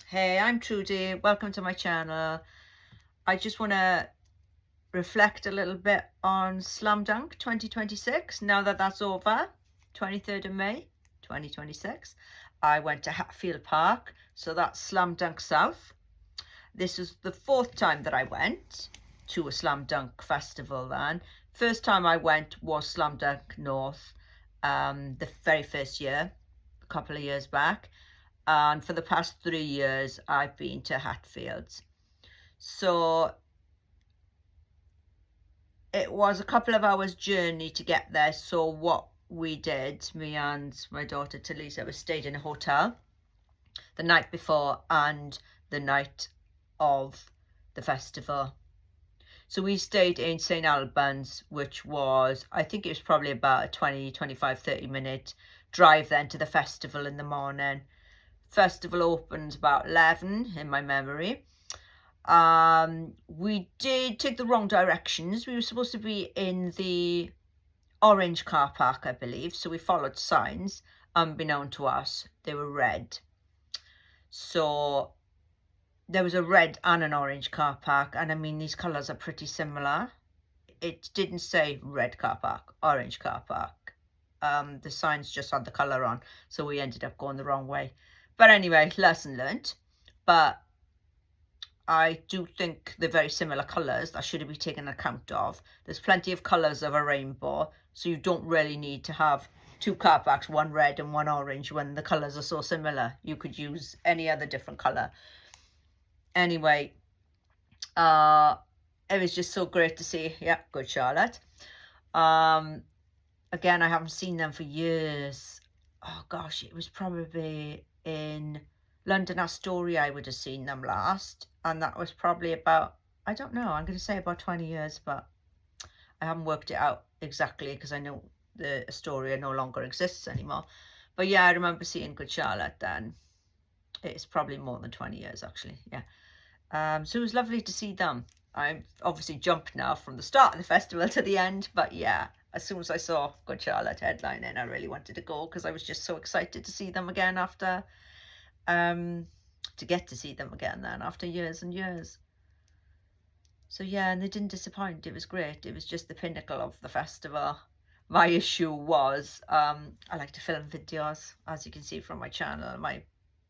Hey, I'm Trudy. Welcome to my channel. I just want to reflect a little bit on Slam Dunk 2026. Now that that's over, 23rd of May 2026, I went to Hatfield Park. So that's Slam Dunk South. This is the fourth time that I went to a Slam Dunk festival then. First time I went was Slam Dunk North, the very first year, a couple of years back. And for the past 3 years I've been to Hatfields. So it was a couple of hours journey to get there. So what we did, me and my daughter Talisa, we stayed in a hotel the night before and the night of the festival. So we stayed in St Albans, which was, I think it was probably about a 20, 25, 30-minute drive then to the festival in the morning. Festival opens about 11 in my memory. We did take the wrong directions. We were supposed to be in the orange car park, I believe. So we followed signs. Unbeknown to us, they were red. So there was a red and an orange car park. And I mean, these colours are pretty similar. It didn't say red car park, orange car park. The signs just had the colour on. So we ended up going the wrong way. But anyway, lesson learnt. But I do think they're very similar colours. That should be taken account of. There's plenty of colours of a rainbow, so you don't really need to have two car parks, one red and one orange, when the colours are so similar. You could use any other different colour. Anyway, it was just so great to see. Yeah, good Charlotte. Again, I haven't seen them for years. Oh gosh, it was probably in London Astoria I would have seen them last, and that was probably about, I don't know, I'm going to say about 20 years, but I haven't worked it out exactly because I know the Astoria no longer exists anymore. But yeah, I remember seeing Good Charlotte then. It's probably more than 20 years actually, yeah. So it was lovely to see them. I've obviously jumped now from the start of the festival to the end, but yeah, as soon as I saw Good Charlotte headlining, I really wanted to go because I was just so excited to see them again after, to get to see them again then after years and years. So yeah, and they didn't disappoint. It was great. It was just the pinnacle of the festival. My issue was, I like to film videos, as you can see from my channel, my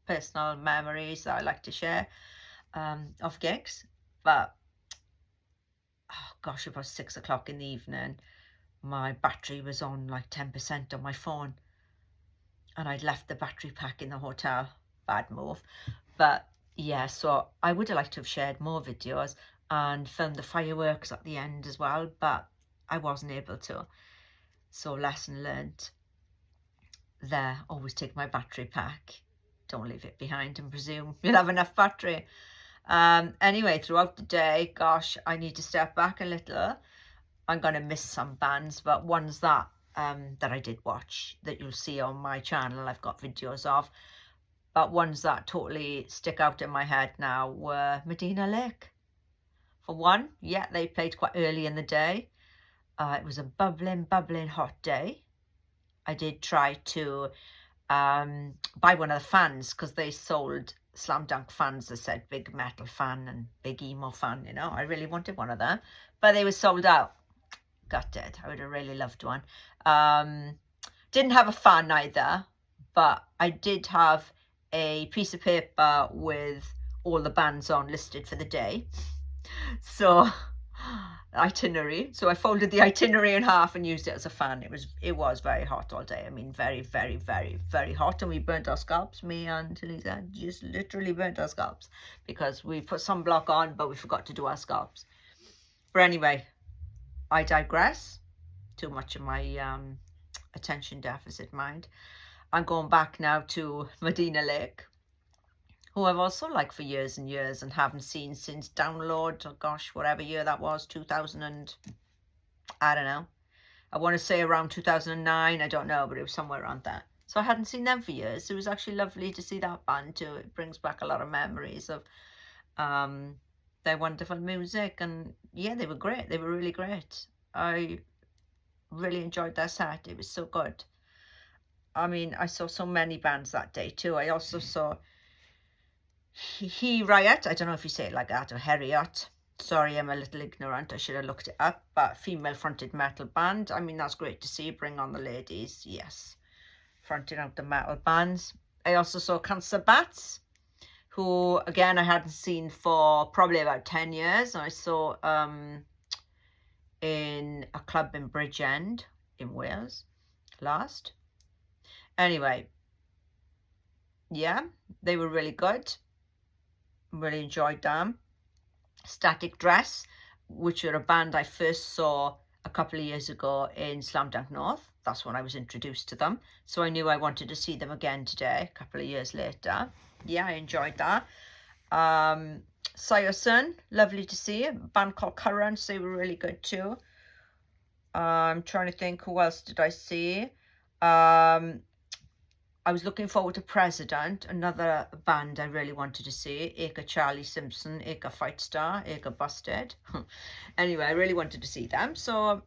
personal memories that I like to share of gigs. But oh gosh, about 6 o'clock in the evening, my battery was on like 10% on my phone, and I'd left the battery pack in the hotel. Bad move. But yeah, so I would have liked to have shared more videos and filmed the fireworks at the end as well, but I wasn't able to. So lesson learned there, always take my battery pack. Don't leave it behind and presume you'll have enough battery. Anyway, throughout the day, gosh, I need to step back a little. I'm going to miss some bands, but ones that that I did watch that you'll see on my channel, I've got videos of. But ones that totally stick out in my head now were Medina Lake. For one, yeah, they played quite early in the day. It was a bubbling hot day. I did try to buy one of the fans because they sold Slam Dunk fans that said big metal fan and big emo fan, you know. I really wanted one of them, but they were sold out. Gutted. I would have really loved one. Didn't have a fan either, but I did have a piece of paper with all the bands on listed for the day. So itinerary. So I folded the itinerary in half and used it as a fan. It was very hot all day. I mean, very, very, very, very hot. And we burnt our scalps. Me and Lisa just literally burnt our scalps because we put sunblock on, but we forgot to do our scalps. But anyway, I digress. Too much of my attention deficit mind. I'm going back now to Medina Lake, who I've also liked for years and years and haven't seen since Download, oh gosh, whatever year that was, 2000 and, I don't know. I want to say around 2009, I don't know, but it was somewhere around there. So I hadn't seen them for years. It was actually lovely to see that band too. It brings back a lot of memories of their wonderful music. And yeah, they were great. They were really great. I really enjoyed their set. It was so good. I mean, I saw so many bands that day too. I also saw He Riot, I don't know if you say it like that, or Harriot. Sorry, I'm a little ignorant. I should have looked it up. But female-fronted metal band. I mean, that's great to see. Bring on the ladies. Yes. Fronting out the metal bands. I also saw Cancer Bats, who, again, I hadn't seen for probably about 10 years. I saw in a club in Bridgend in Wales last. Anyway, yeah, they were really good. Really enjoyed them. Static Dress, which are a band I first saw a couple of years ago in Slam Dunk North. That's when I was introduced to them. So I knew I wanted to see them again today, a couple of years later. Yeah, I enjoyed that. Sun, lovely to see. A band called Currents, they were really good too. I'm trying to think, who else did I see? I was looking forward to President, another band I really wanted to see. Aka Charlie Simpson, Aka Fight Star, Aka Busted. Anyway, I really wanted to see them. So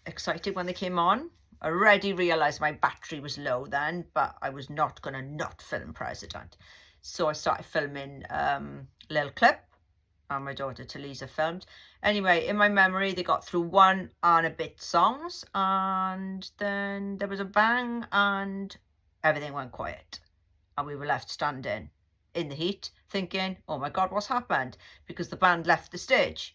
excited when they came on. I already realised my battery was low then, but I was not going to not film President. So I started filming a little clip, and my daughter Talisa filmed. Anyway, in my memory, they got through 1 and a bit songs, and then there was a bang, and everything went quiet. And we were left standing in the heat thinking, oh my God, what's happened? Because the band left the stage.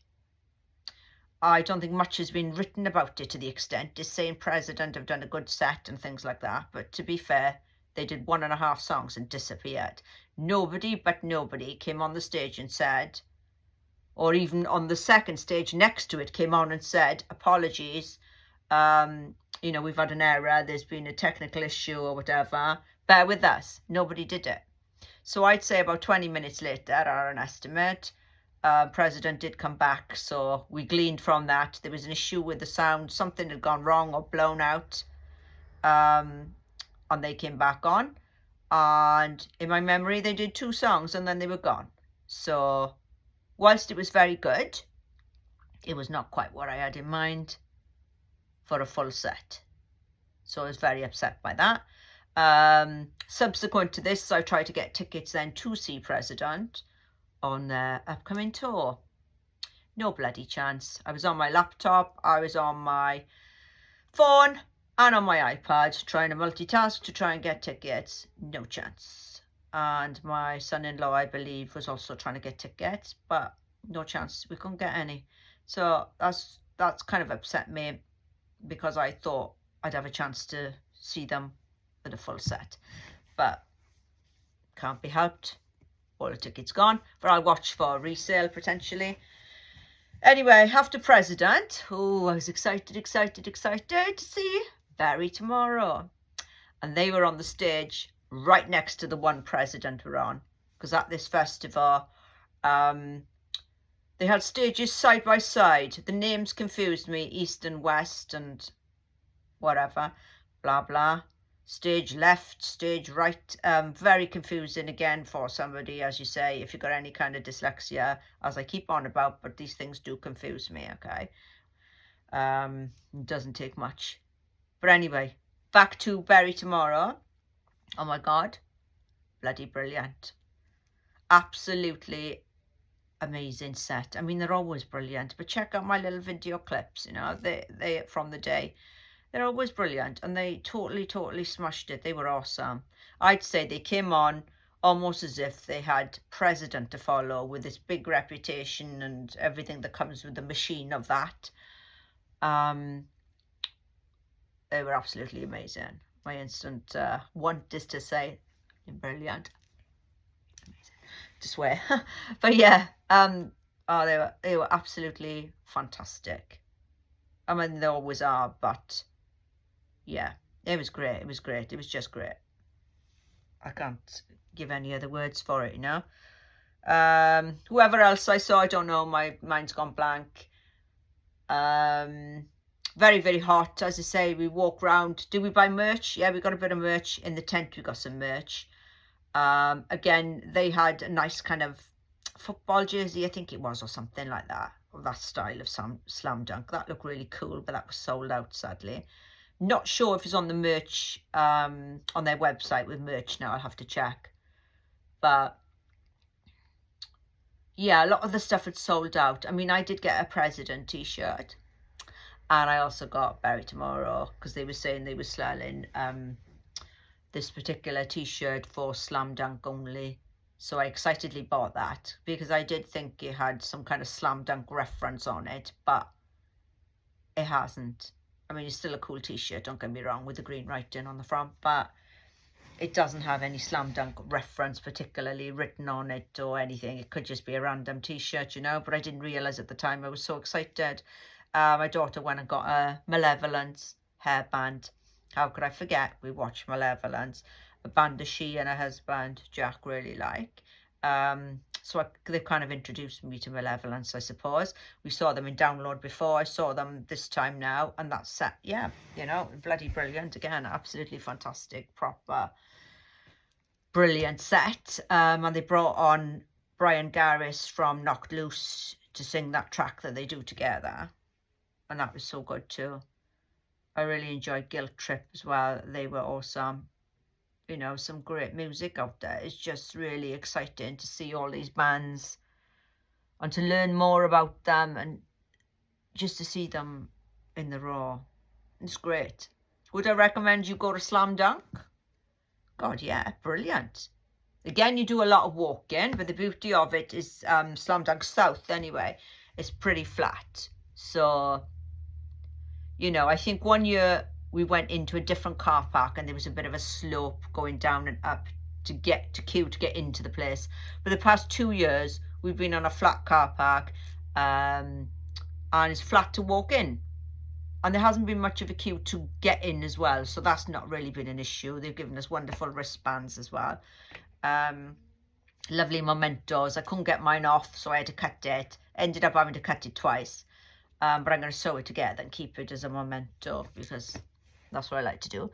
I don't think much has been written about it to the extent is saying President have done a good set and things like that. But to be fair, they did 1.5 songs and disappeared. Nobody but nobody came on the stage and said, or even on the second stage next to it came on and said, apologies, you know, we've had an error, there's been a technical issue or whatever, bear with us. Nobody did it. So I'd say about 20 minutes later, or an estimate, President did come back. So we gleaned from that there was an issue with the sound, something had gone wrong or blown out, and they came back on. And in my memory, they did 2 songs and then they were gone. So whilst it was very good, it was not quite what I had in mind for a full set. So I was very upset by that. Subsequent to this, I tried to get tickets then to see President on their upcoming tour. No bloody chance. I was on my laptop, I was on my phone and on my iPad trying to multitask to try and get tickets. No chance. And my son-in-law, I believe, was also trying to get tickets, but no chance. We couldn't get any. So that's kind of upset me, because I thought I'd have a chance to see them at a full set. But can't be helped. All the tickets gone. But I'll watch for resale potentially. Anyway, after President, oh, I was excited to see Barry tomorrow. And they were on the stage right next to the one President were on. Because at this festival, they had stages side by side. The names confused me, East and West and whatever, blah, blah. Stage left, stage right. Very confusing again for somebody, as you say, if you've got any kind of dyslexia, as I keep on about, but these things do confuse me, okay? It doesn't take much. But anyway, back to Barry tomorrow. Oh my God, bloody brilliant. Absolutely amazing set. I mean, they're always brilliant, but check out my little video clips, you know, they from the day. They're always brilliant, and they totally smashed it. They were awesome. I'd say they came on almost as if they had President to follow, with this big reputation and everything that comes with the machine of that. They were absolutely amazing. My instant want is to say brilliant. To swear. But yeah, oh, they were absolutely fantastic. I mean, they always are, but yeah, it was great. It was great. It was just great. I can't give any other words for it, you know. Whoever else I saw, I don't know. My mind's gone blank. Very hot, as I say. We walk round. Do we buy merch? Yeah, we got a bit of merch in the tent. We got some merch. Again, they had a nice kind of football jersey, I think it was, or something like that, or that style of slam dunk. That looked really cool, but that was sold out, sadly. Not sure if it's on the merch, on their website with merch now. I'll have to check. But yeah, a lot of the stuff had sold out. I mean, I did get a President t-shirt, and I also got Barry Tomorrow, because they were saying they were selling this particular t-shirt for Slam Dunk only. So I excitedly bought that because I did think it had some kind of Slam Dunk reference on it, but it hasn't. I mean, it's still a cool t-shirt, don't get me wrong, with the green writing on the front, but it doesn't have any Slam Dunk reference particularly written on it or anything. It could just be a random t-shirt, you know, but I didn't realise at the time. I was so excited. My daughter went and got a Malevolence hairband. How could I forget? We watched Malevolence, a band that she and her husband Jack really like. So they've kind of introduced me to Malevolence, I suppose. We saw them in Download before. I saw them this time now, and that's set. Yeah, you know, bloody brilliant again. Absolutely fantastic, proper, brilliant set. And they brought on Brian Garris from Knocked Loose to sing that track that they do together, and that was so good too. I really enjoyed Guilt Trip as well. They were awesome. You know, some great music out there. It's just really exciting to see all these bands and to learn more about them, and just to see them in the raw. It's great. Would I recommend you go to Slam Dunk? God, yeah, brilliant. Again, you do a lot of walking, but the beauty of it is Slam Dunk South anyway. It's pretty flat. So, you know, I think one year we went into a different car park and there was a bit of a slope going down and up to get to queue to get into the place. For the past 2 years, we've been on a flat car park, and it's flat to walk in. And there hasn't been much of a queue to get in as well, so that's not really been an issue. They've given us wonderful wristbands as well. Lovely mementos. I couldn't get mine off, so I had to cut it. Ended up having to cut it twice. But I'm going to sew it together and keep it as a memento because that's what I like to do.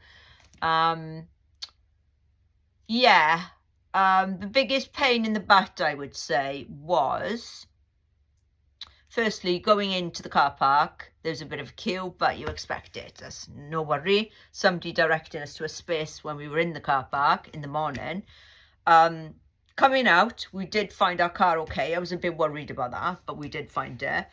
Yeah. The biggest pain in the butt, I would say, was firstly going into the car park. There's a bit of a queue, but you expect it. That's no worry. Somebody directed us to a space when we were in the car park in the morning. Coming out, we did find our car okay. I was a bit worried about that, but we did find it.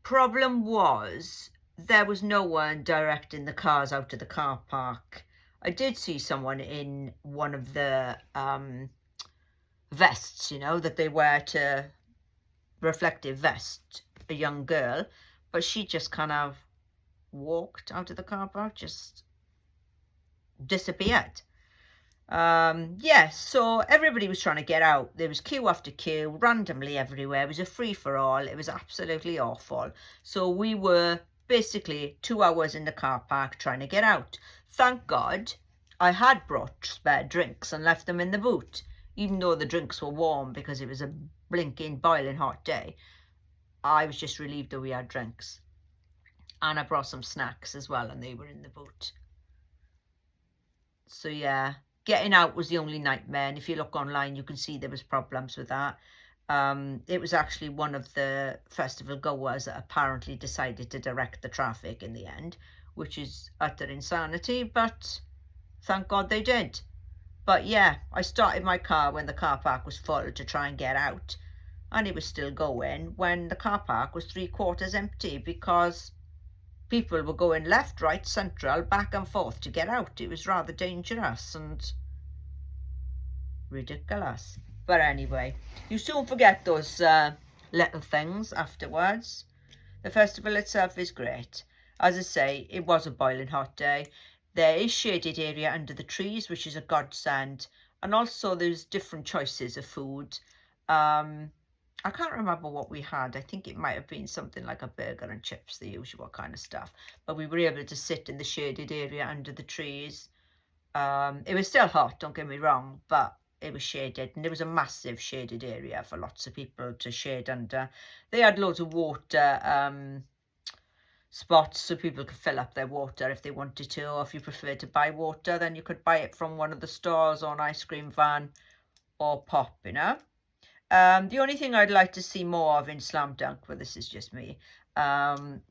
Problem was there was no one directing the cars out of the car park. I did see someone in one of the vests, you know, that they wear to reflective vest, a young girl, but she just kind of walked out of the car park, just disappeared. Yeah, so everybody was trying to get out. There was queue after queue, randomly everywhere. It was a free-for-all. It was absolutely awful. So we were basically 2 hours in the car park trying to get out. Thank God I had brought spare drinks and left them in the boot, even though the drinks were warm because it was a blinking, boiling hot day. I was just relieved that we had drinks. And I brought some snacks as well, and they were in the boot. So yeah, getting out was the only nightmare, and if you look online you can see there was problems with that. It was actually one of the festival goers that apparently decided to direct the traffic in the end, which is utter insanity, but thank God they did. But yeah, I started my car when the car park was full to try and get out, and it was still going when the car park was 3/4 empty because people were going left, right, central, back and forth to get out. It was rather dangerous and ridiculous. But anyway, you soon forget those little things afterwards. The festival itself is great. As I say, it was a boiling hot day. There is shaded area under the trees, which is a godsend. And also there's different choices of food. I can't remember what we had. I think it might have been something like a burger and chips, the usual kind of stuff. But we were able to sit in the shaded area under the trees. It was still hot, don't get me wrong, but it was shaded. And there was a massive shaded area for lots of people to shade under. They had loads of water spots so people could fill up their water if they wanted to. Or if you preferred to buy water, then you could buy it from one of the stores or an ice cream van or pop, you know. The only thing I'd like to see more of in Slam Dunk, but this is just me,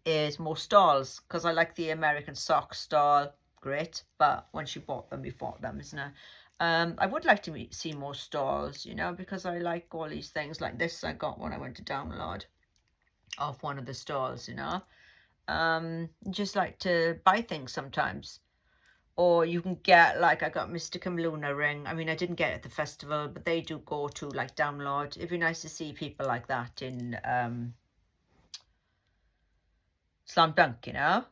is more stalls, because I like the American sock stall. great. But once you bought them, isn't it? I would like to see more stalls, you know, because I like all these things like this. I got when I went to download off one of the stalls, you know. Just like to buy things sometimes. Or you can get, like, I got Mystic and Luna ring. I mean, I didn't get it at the festival, but they do go to, like, download. It'd be nice to see people like that in Slam Dunk, you know?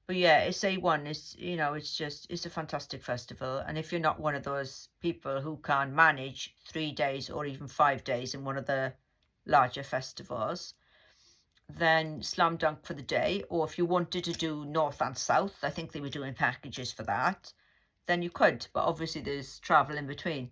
But yeah, it's A1. It's, you know, it's a fantastic festival. And if you're not one of those people who can manage 3 days or even 5 days in one of the larger festivals, then Slam Dunk for the day. Or if you wanted to do North and South, I think they were doing packages for that, then you could. But obviously there's travel in between.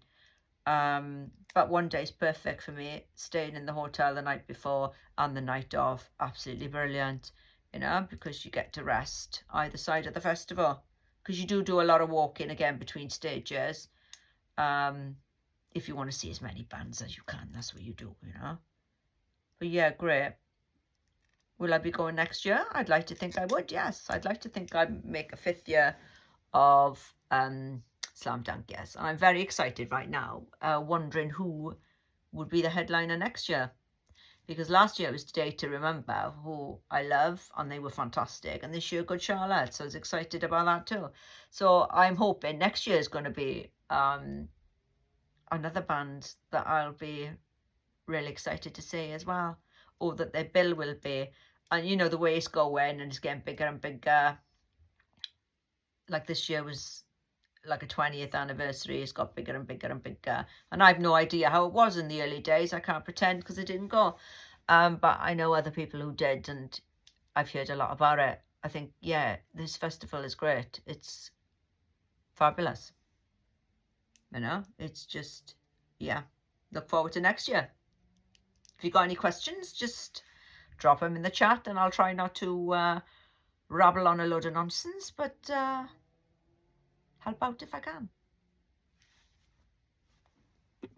But one day is perfect for me. Staying in the hotel the night before and the night of, absolutely brilliant, you know, because you get to rest either side of the festival. Because you do a lot of walking again between stages. If you want to see as many bands as you can, that's what you do, you know. But yeah, great. Will I be going next year? I'd like to think I would, yes. I'd like to think I'd make a 5th year of Slam Dunk, yes. And I'm very excited right now, wondering who would be the headliner next year. Because last year it was Day to Remember, who I love, and they were fantastic. And this year, Good Charlotte, so I was excited about that too. So I'm hoping next year is going to be another band that I'll be really excited to see as well. Or that their bill will be. And you know, the way it's going and it's getting bigger and bigger. Like this year was like a 20th anniversary. It's got bigger and bigger and bigger. And I have no idea how it was in the early days. I can't pretend because I didn't go. But I know other people who did, and I've heard a lot about it. I think, yeah, this festival is great. It's fabulous. You know, it's just, yeah. Look forward to next year. If you got any questions, just drop them in the chat, and I'll try not to rabble on a load of nonsense, but help out if I can.